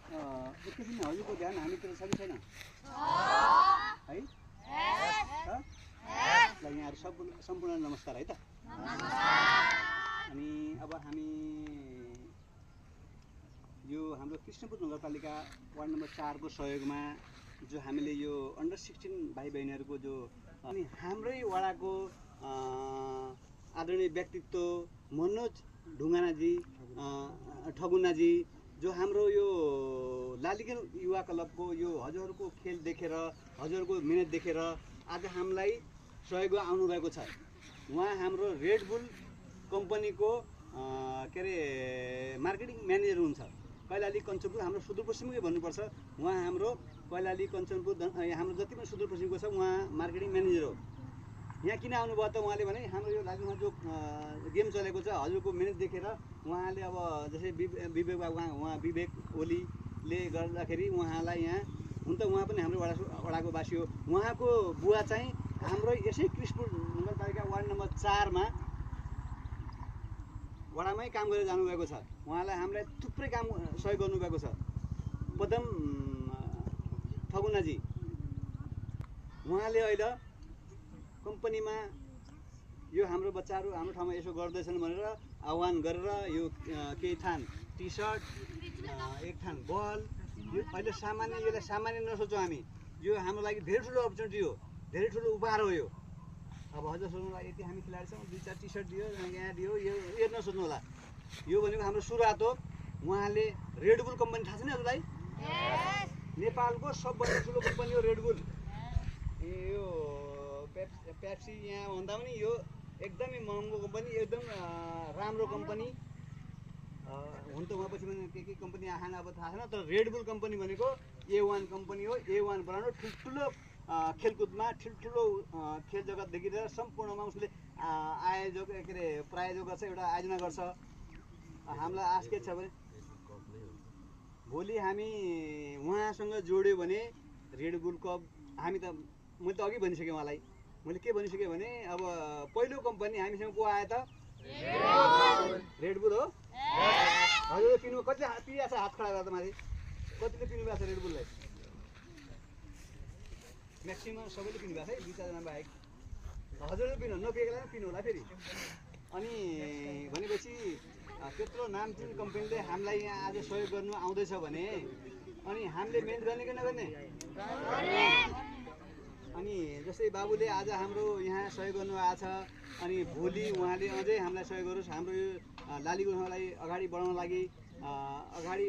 एकैछिन हजुरको ध्यान हामीतिर छ कि छैन है? ल यहाँहरू सम्पूर्ण नमस्कार है त। अनि अब हामी यो हाम्रो कृष्णपुर नगरपालिका वार्ड नम्बर 4 को सहयोगमा जो हामीले यो अन्डर 16 भाइ बहिनीहरूको जो अनि हाम्रै वडाको आदरणीय व्यक्तित्व मनोज ढुङ्गानाजी ठगुनाजी जो हाम्रो यो लालीगञ्ज युवा क्लबको यो हजुरहरूको खेल देखेर हजुरहरूको मिहिनेत देखेर आज हामीलाई सहयोग आउनुभएको छ। उहाँ हाम्रो रेड बुल कम्पनीको के अरे मार्केटिङ म्यानेजर हुनुहुन्छ। कैलाली कञ्चनपुर हाम्रो सुदूरपश्चिमकै भन्नुपर्छ। उहाँ हाम्रो कैलाली कञ्चनपुर हाम्रो जति पनि सुदूरपश्चिमको छ उहाँ मार्केटिङ म्यानेजर हो। यहाँ किन आउनुभयो त उहाँले भने हाम्रो यो लालीगञ्जमा जो गेम चलेको छ हजुरको मिहिनेत देखेर उहाँले अब जस्तै विवेक उहाँ विवेक ओलीले गर्दाखेरि उहाँलाई यहाँ हुन त उहाँ पनि हाम्रो वडाको वासी हो। उहाँको बुवा चाहिँ हाम्रो यसै कृष्णपुर नगरपालिका वार्ड नम्बर 4 मा वडामै काम गरेर जानुभएको छ। उहाँलाई हामीलाई थुप्रै काम सहयोग गर्नुभएको छ। पदम ठगुनाजी उहाँले अहिले कम्पनीमा यो हाम्रो बच्चाहरू हाम्रो ठाउँमा यसो गर्दैछन् भनेर आह्वान गरेर यो केही थान टी सर्ट एक थान बल यो अहिले सामान्य यसलाई सामान्य नसोचौँ हामी। यो हाम्रो लागि धेरै ठुलो अपर्च्युनिटी हो, धेरै ठुलो उपहार हो यो। अब हजुर सोच्नुलाई यति हामी खेलाडीसँग 2-4 टी सर्ट दियो यहाँ दियो यो नसोच्नु होला। यो भनेको हाम्रो सुरुवात हो। उहाँले रेड बुल कम्पनी थाहा छ नि हजुरलाई? नेपालको सबभन्दा ठुलो कम्पनी हो रेड बुल। यो पेप्सी यहाँ भन्दा पनि यो एकदमै महँगो कम्पनी, एकदम राम्रो कम्पनी हुन त उहाँ पछि के कम्पनी आएन अब थाहा छैन। तर रेड बुल कम्पनी भनेको A1 कम्पनी हो। A1 बनाउनु ठुल्ठुलो खेलकुदमा ठुल्ठुलो खेल जगतदेखि लिएर सम्पूर्णमा उसले आयोजक के अरे प्रायोजक गर्छ, एउटा आयोजना गर्छ। हामीलाई आश के छ भने भोलि हामी उहाँसँग जोड्यो भने रेड बुल कप हामी त मैले त अघि भनिसकेँ उहाँलाई। मैले के भनिसकेँ भने अब पहिलो कम्पनी हामीसँग को आयो त? रेड बुल हो। हजुर पिनु कतिले पिएको छ हात खडा गर्दा माथि कतिले पिनु भएको छ रेड बुललाई? म्याक्सिमम सबैले पिनु भएको छ है, 2-4 जना बाहेक। हजुरले पिनु नपिएकोलाई पिनु होला फेरि। अनि भनेपछि त्यत्रो नामचिन कम्पनीले हामीलाई यहाँ आज सहयोग गर्नु आउँदैछ भने अनि हामीले मेहनत गर्ने कि नगर्ने? अनि जस्तै बाबुले आज हाम्रो यहाँ सहयोग गर्नु आएको छ अनि भोलि उहाँले अझै हामीलाई सहयोग गरोस्। हाम्रो यो लालीगञ्जलाई अगाडि बढाउन लागि अगाडि